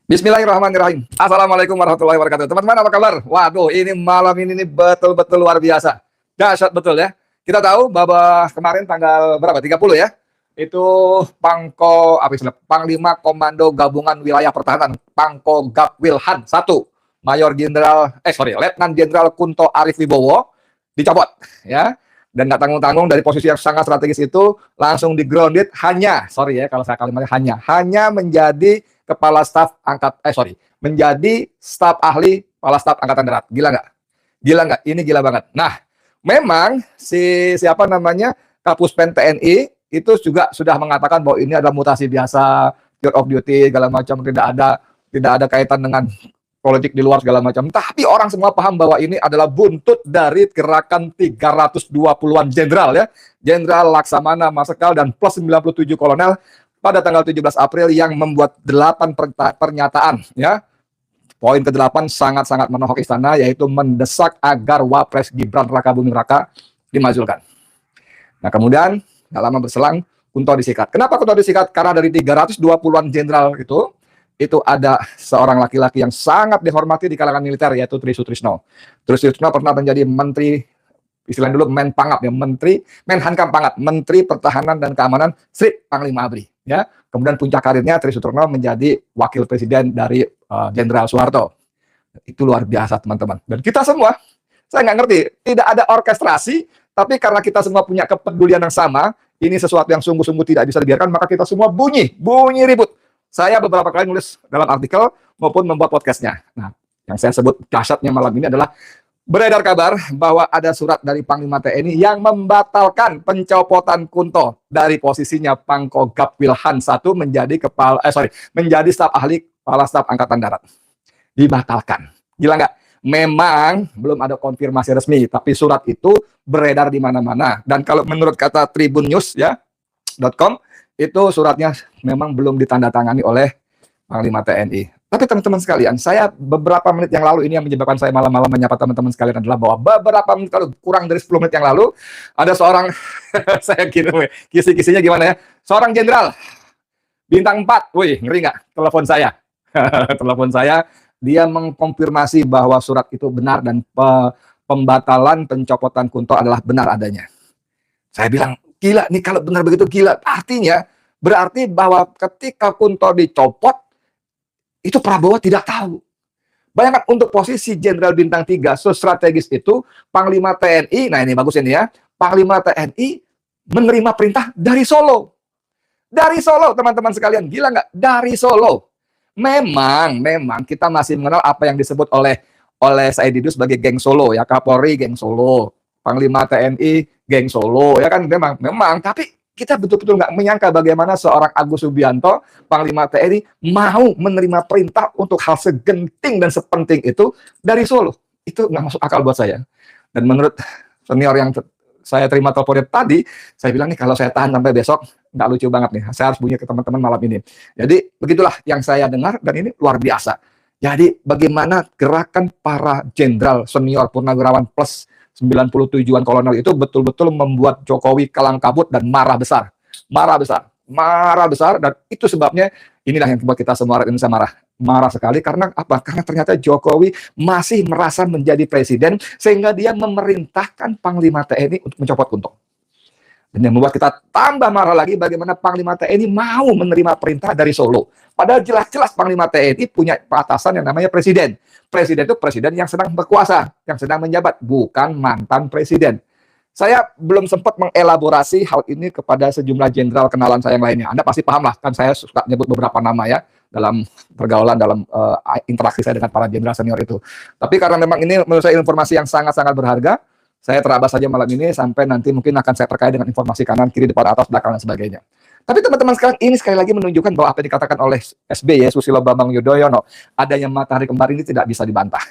Bismillahirrahmanirrahim. Assalamualaikum warahmatullahi wabarakatuh. Teman-teman apa kabar? Waduh, ini malam ini nih betul-betul luar biasa. Dahsyat betul ya. Kita tahu bahwa kemarin tanggal berapa? 30 ya. Itu Panglima Komando Gabungan Wilayah Pertahanan, Pangko Gapwilhan 1, Letnan Jenderal Kunto Arif Wibowo dicopot ya. Dan nggak tanggung-tanggung dari posisi yang sangat strategis itu langsung di grounded hanya, sorry ya kalau saya kalimatnya hanya menjadi menjadi staf ahli kepala staf angkatan darat. Gila nggak? Gila nggak? Ini gila banget. Nah, memang Kapuspen TNI itu juga sudah mengatakan bahwa ini adalah mutasi biasa, tour of duty segala macam, tidak ada kaitan dengan politik di luar segala macam. Tapi orang semua paham bahwa ini adalah buntut dari gerakan 320-an jenderal ya. Jenderal Laksamana Marsikal dan plus 97 kolonel pada tanggal 17 April yang membuat 8 pernyataan ya. Poin ke-8 sangat-sangat menohok istana, yaitu mendesak agar Wapres Gibran Rakabuming Raka dimajukan. Nah, kemudian nggak lama berselang Kunto disikat. Kenapa Kunto disikat? Karena dari 320-an jenderal itu ada seorang laki-laki yang sangat dihormati di kalangan militer, yaitu Tri Sutrisno. Tri Sutrisno pernah menjadi menteri, istilahnya dulu Menpangap ya, Menhankam Pangap, Menteri Pertahanan dan Keamanan Strip Panglima ABRI ya. Kemudian puncak karirnya Tri Sutrisno menjadi wakil presiden dari Jenderal Soeharto. Itu luar biasa teman-teman. Dan kita semua, saya nggak ngerti, tidak ada orkestrasi, tapi karena kita semua punya kepedulian yang sama, ini sesuatu yang sungguh-sungguh tidak bisa dibiarkan, maka kita semua bunyi ribut. Saya beberapa kali nulis dalam artikel maupun membuat podcastnya. Nah, yang saya sebut dahsyatnya malam ini adalah beredar kabar bahwa ada surat dari Panglima TNI yang membatalkan pencopotan Kunto dari posisinya Pangko Gapwilhan 1 menjadi staf ahli kepala staf angkatan darat. Dibatalkan. Gila nggak? Memang belum ada konfirmasi resmi, tapi surat itu beredar di mana-mana. Dan kalau menurut kata Tribun News ya .com, itu suratnya memang belum ditandatangani oleh Panglima TNI. Tapi teman-teman sekalian, saya beberapa menit yang lalu, ini yang menyebabkan saya malam-malam menyapa teman-teman sekalian adalah bahwa beberapa menit lalu, kurang dari 10 menit yang lalu, ada seorang, saya kirim, kisi-kisinya gimana ya, seorang jenderal, bintang 4, wih, ngeri nggak? Telepon saya. Telepon saya, dia mengkonfirmasi bahwa surat itu benar dan pembatalan pencopotan Kunto adalah benar adanya. Saya bilang, gila nih kalau benar begitu gila. Artinya berarti bahwa ketika Kunto dicopot itu Prabowo tidak tahu. Bayangkan untuk posisi Jenderal Bintang 3 strategis itu Panglima TNI, nah ini bagus ini ya. Panglima TNI menerima perintah dari Solo. Dari Solo teman-teman sekalian, gila nggak? Dari Solo. Memang kita masih mengenal apa yang disebut oleh Said Didu sebagai geng Solo ya, Kapolri geng Solo, Panglima TNI geng Solo ya kan, memang tapi kita betul-betul nggak menyangka bagaimana seorang Agus Subianto Panglima TNI mau menerima perintah untuk hal segenting dan sepenting itu dari Solo. Itu nggak masuk akal buat saya. Dan menurut senior yang saya terima teleponnya tadi, saya bilang nih kalau saya tahan sampai besok nggak lucu banget nih, saya harus bunyi ke teman-teman malam ini. Jadi begitulah yang saya dengar dan ini luar biasa. Jadi bagaimana gerakan para jenderal senior purnawirawan plus 97-an kolonel itu betul-betul membuat Jokowi kalang kabut dan marah besar, dan itu sebabnya inilah yang membuat kita semua rakyat Indonesia marah sekali. Karena apa? Karena ternyata Jokowi masih merasa menjadi presiden sehingga dia memerintahkan Panglima TNI untuk mencopot Kunto. Dan yang membuat kita tambah marah lagi bagaimana Panglima TNI mau menerima perintah dari Solo. Padahal jelas-jelas Panglima TNI punya atasan yang namanya presiden. Presiden itu presiden yang sedang berkuasa, yang sedang menjabat, bukan mantan presiden. Saya belum sempat mengelaborasi hal ini kepada sejumlah jenderal kenalan saya yang lainnya. Anda pasti paham lah, kan saya suka nyebut beberapa nama ya dalam pergaulan, dalam interaksi saya dengan para jenderal senior itu. Tapi karena memang ini menurut saya informasi yang sangat-sangat berharga, saya terabas saja malam ini sampai nanti mungkin akan saya terkait dengan informasi kanan, kiri, depan, atas, belakang, dan sebagainya. Tapi teman-teman sekarang ini sekali lagi menunjukkan bahwa apa yang dikatakan oleh SBY, Susilo Bambang Yudhoyono, adanya matahari kembar ini tidak bisa dibantah.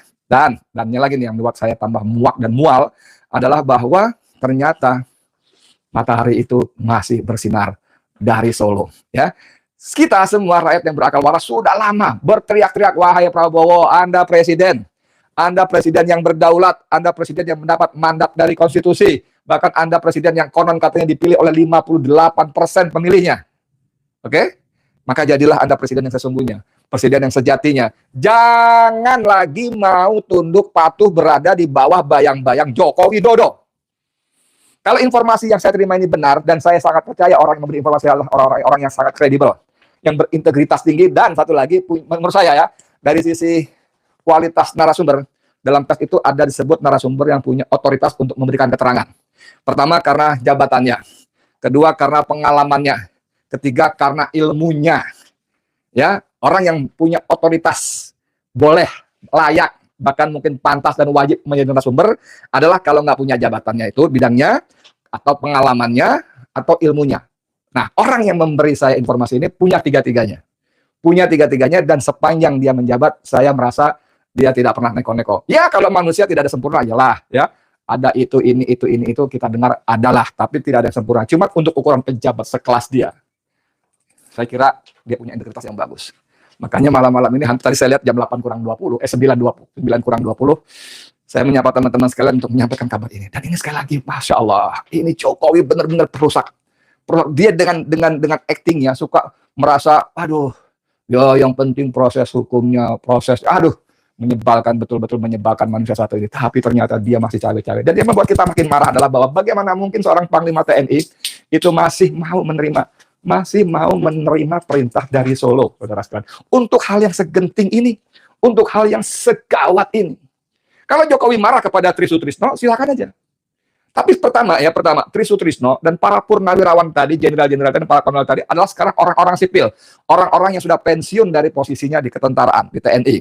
Dannya lagi nih yang membuat saya tambah muak dan mual adalah bahwa ternyata matahari itu masih bersinar dari Solo. Ya, kita semua rakyat yang berakal waras sudah lama berteriak-teriak, wahai Prabowo, Anda presiden. Anda presiden yang berdaulat, Anda presiden yang mendapat mandat dari konstitusi, bahkan Anda presiden yang konon katanya dipilih oleh 58% pemilihnya. Oke? Maka jadilah Anda presiden yang sesungguhnya. presiden yang sejatinya. Jangan lagi mau tunduk patuh berada di bawah bayang-bayang Joko Widodo. Kalau informasi yang saya terima ini benar, dan saya sangat percaya orang yang memberi informasi adalah orang-orang yang sangat kredibel, yang berintegritas tinggi, dan satu lagi, menurut saya ya, dari sisi kualitas narasumber, dalam tes itu ada disebut narasumber yang punya otoritas untuk memberikan keterangan. Pertama, karena jabatannya. Kedua, karena pengalamannya. Ketiga, karena ilmunya. Ya, orang yang punya otoritas, boleh, layak, bahkan mungkin pantas dan wajib menjadi narasumber adalah kalau nggak punya jabatannya itu bidangnya, atau pengalamannya, atau ilmunya. Nah, orang yang memberi saya informasi ini punya tiga-tiganya. Punya tiga-tiganya, dan sepanjang dia menjabat, saya merasa dia tidak pernah neko-neko. Ya, kalau manusia tidak ada sempurna, iyalah, ya. Ada itu, itu, kita dengar adalah, tapi tidak ada yang sempurna. Cuma untuk ukuran pejabat sekelas dia, saya kira dia punya integritas yang bagus. Makanya malam-malam ini, tadi saya lihat jam 8 kurang 20, 9 kurang 20, saya menyapa teman-teman sekalian untuk menyampaikan kabar ini. Dan ini sekali lagi, Masya Allah, ini Jokowi benar-benar perusak. Dia dengan actingnya suka merasa, aduh, ya yang penting proses hukumnya, aduh, menyebalkan, betul-betul menyebalkan manusia satu ini. Tapi ternyata dia masih cawe-cawe. Dan yang membuat kita makin marah adalah bahwa bagaimana mungkin seorang Panglima TNI itu masih mau menerima perintah dari Solo, saudara sekalian, untuk hal yang segenting ini, untuk hal yang segawat ini. Kalau Jokowi marah kepada Tri Sutrisno, silakan aja. Tapi pertama, Tri Sutrisno dan para purnawirawan tadi, jenderal-jenderal dan para kolonel tadi adalah sekarang orang-orang sipil, orang-orang yang sudah pensiun dari posisinya di ketentaraan, di TNI.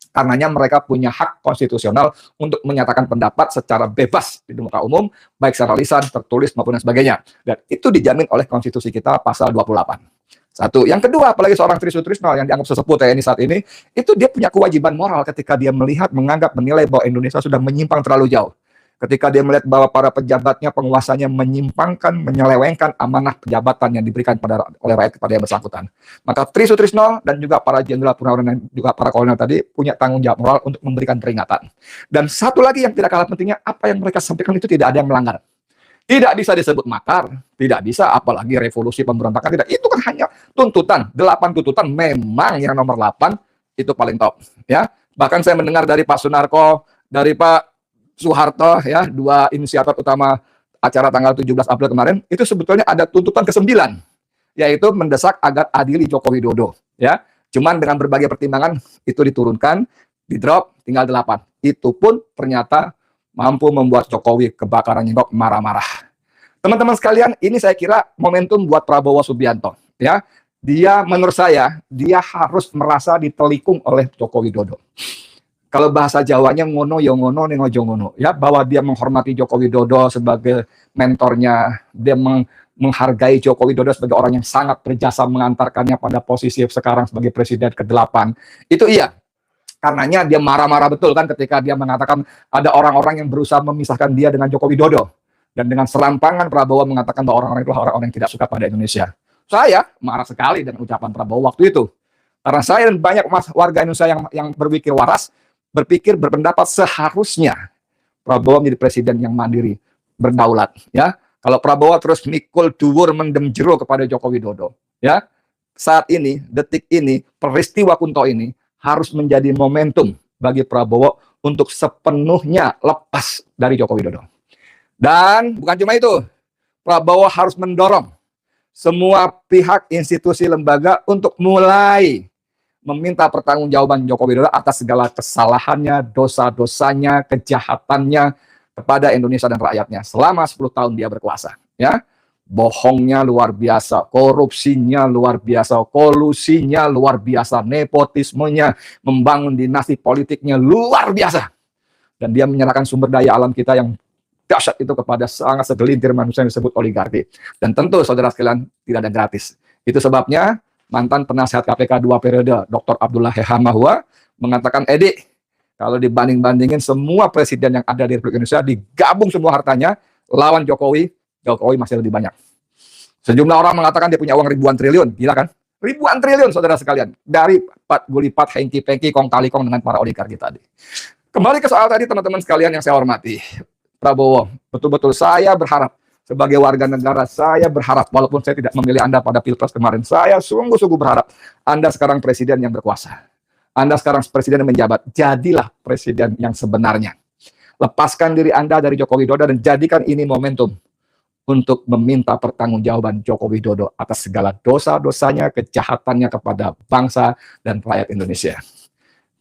Karenanya mereka punya hak konstitusional untuk menyatakan pendapat secara bebas di muka umum, baik secara lisan, tertulis, maupun dan sebagainya. Dan itu dijamin oleh konstitusi kita pasal 28. Satu. Yang kedua, apalagi seorang Tri Sutrisno yang dianggap sesepuh TNI saat ini, itu dia punya kewajiban moral ketika dia melihat, menganggap, menilai bahwa Indonesia sudah menyimpang terlalu jauh. Ketika dia melihat bahwa para pejabatnya, penguasanya menyimpangkan, menyelewengkan amanah jabatan yang diberikan oleh rakyat kepada yang bersangkutan. Maka Tri Sutrisno dan juga para jenderal purnawirawan dan juga para kolonel tadi punya tanggung jawab moral untuk memberikan peringatan. Dan satu lagi yang tidak kalah pentingnya, apa yang mereka sampaikan itu tidak ada yang melanggar. Tidak bisa disebut makar, tidak bisa, apalagi revolusi pemberontakan, tidak. Itu kan hanya tuntutan, 8 tuntutan, memang yang nomor 8 itu paling top. Ya, bahkan saya mendengar dari Pak Sunarko, dari Pak Soeharto, ya, 2 inisiator utama acara tanggal 17 April kemarin, itu sebetulnya ada tuntutan ke-9, yaitu mendesak agar adili Joko Widodo. Ya, cuman dengan berbagai pertimbangan itu diturunkan, di drop, tinggal 8. Itu pun ternyata mampu membuat Jokowi kebakaran jenggot, marah-marah. Teman-teman sekalian, ini saya kira momentum buat Prabowo Subianto. Ya, dia menurut saya, dia harus merasa ditelikung oleh Joko Widodo. Kalau bahasa Jawanya ngono yo ngono nengojo ngono, ya, bahwa dia menghormati Joko Widodo sebagai mentornya, dia menghargai Joko Widodo sebagai orang yang sangat berjasa mengantarkannya pada posisi sekarang sebagai presiden ke-8. Itu iya. Karenanya dia marah-marah betul kan ketika dia mengatakan ada orang-orang yang berusaha memisahkan dia dengan Joko Widodo. Dan dengan serampangan Prabowo mengatakan bahwa orang-orang itu orang-orang yang tidak suka pada Indonesia. Saya marah sekali dengan ucapan Prabowo waktu itu. Karena saya dan banyak warga Indonesia yang berpikir waras, berpendapat seharusnya Prabowo menjadi presiden yang mandiri, berdaulat. Ya, kalau Prabowo terus mikul dhuwur mendem jero kepada Joko Widodo, ya, saat ini, detik ini, peristiwa Kunto ini harus menjadi momentum bagi Prabowo untuk sepenuhnya lepas dari Joko Widodo. Dan bukan cuma itu, Prabowo harus mendorong semua pihak, institusi, lembaga untuk mulai meminta pertanggungjawaban Joko Widodo atas segala kesalahannya, dosa-dosanya, kejahatannya kepada Indonesia dan rakyatnya selama 10 tahun dia berkuasa. Ya, bohongnya luar biasa, korupsinya luar biasa, kolusinya luar biasa, nepotismenya, membangun dinasti politiknya luar biasa. Dan dia menyerahkan sumber daya alam kita yang dahsyat itu kepada sangat segelintir manusia yang disebut oligarki. Dan tentu saudara sekalian tidak ada gratis. Itu sebabnya mantan penasihat KPK 2 periode, Dr. Abdullah Hehamahua, mengatakan, Edi, kalau dibanding-bandingin semua presiden yang ada di Republik Indonesia, digabung semua hartanya, lawan Jokowi masih lebih banyak. Sejumlah orang mengatakan dia punya uang ribuan triliun, gila kan? Ribuan triliun, saudara sekalian. Dari Pat Gulipat, Hengki-Pengki, Kong Kali Kong dengan para oligarki tadi. Kembali ke soal tadi, teman-teman sekalian yang saya hormati. Prabowo, betul-betul saya berharap sebagai warga negara, saya berharap, walaupun saya tidak memilih Anda pada Pilpres kemarin, saya sungguh-sungguh berharap Anda sekarang presiden yang berkuasa. Anda sekarang presiden yang menjabat, jadilah presiden yang sebenarnya. Lepaskan diri Anda dari Joko Widodo dan jadikan ini momentum untuk meminta pertanggungjawaban Joko Widodo atas segala dosa-dosanya, kejahatannya kepada bangsa dan rakyat Indonesia.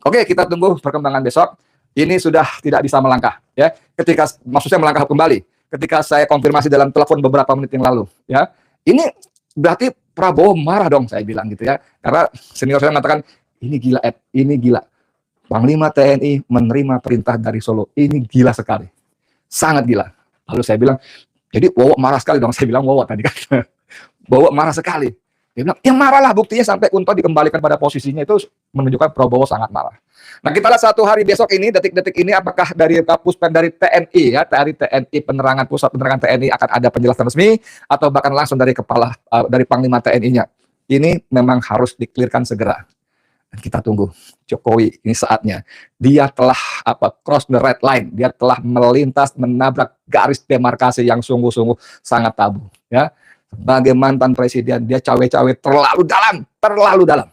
Oke, kita tunggu perkembangan besok. Ini sudah tidak bisa melangkah, ya. Maksudnya melangkah kembali. Ketika saya konfirmasi dalam telepon beberapa menit yang lalu, ya, ini berarti Prabowo marah dong, saya bilang gitu ya. Karena senior saya mengatakan ini gila, Ed, ini gila. Panglima TNI menerima perintah dari Solo, ini gila sekali, sangat gila. Lalu saya bilang, jadi Wowo marah sekali dong. Saya bilang Wowo tadi kan, Wowo marah sekali. Dia bilang, ya marahlah, buktinya sampai Kunto dikembalikan pada posisinya itu menunjukkan Prabowo sangat marah. Nah, kita lihat satu hari besok ini, detik-detik ini, apakah dari Kapuspen dari TNI, ya, dari TNI penerangan, pusat penerangan TNI akan ada penjelasan resmi, atau bahkan langsung dari dari Panglima TNI-nya. Ini memang harus dikelirkan segera. Dan kita tunggu Jokowi, ini saatnya. Dia telah cross the red line, dia telah melintas, menabrak garis demarkasi yang sungguh-sungguh sangat tabu. Ya, sebagai mantan presiden, dia cawe-cawe terlalu dalam.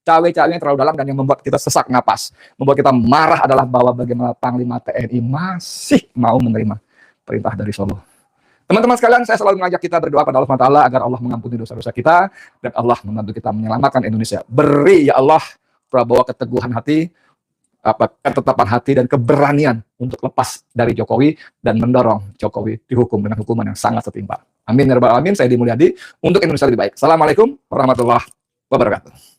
Cawe-cawenya terlalu dalam, dan yang membuat kita sesak napas, membuat kita marah adalah bahwa bagaimana Panglima TNI masih mau menerima perintah dari Solo. Teman-teman sekalian, saya selalu mengajak kita berdoa pada Allah SWT agar Allah mengampuni dosa-dosa kita dan Allah membantu kita menyelamatkan Indonesia. Beri ya Allah Prabowo keteguhan hati, ketetapan hati dan keberanian untuk lepas dari Jokowi dan mendorong Jokowi dihukum dengan hukuman yang sangat setimpal. Amin ya rabbal alamin. Saya Edi Mulyadi untuk Indonesia lebih baik. Assalamualaikum warahmatullahi wabarakatuh.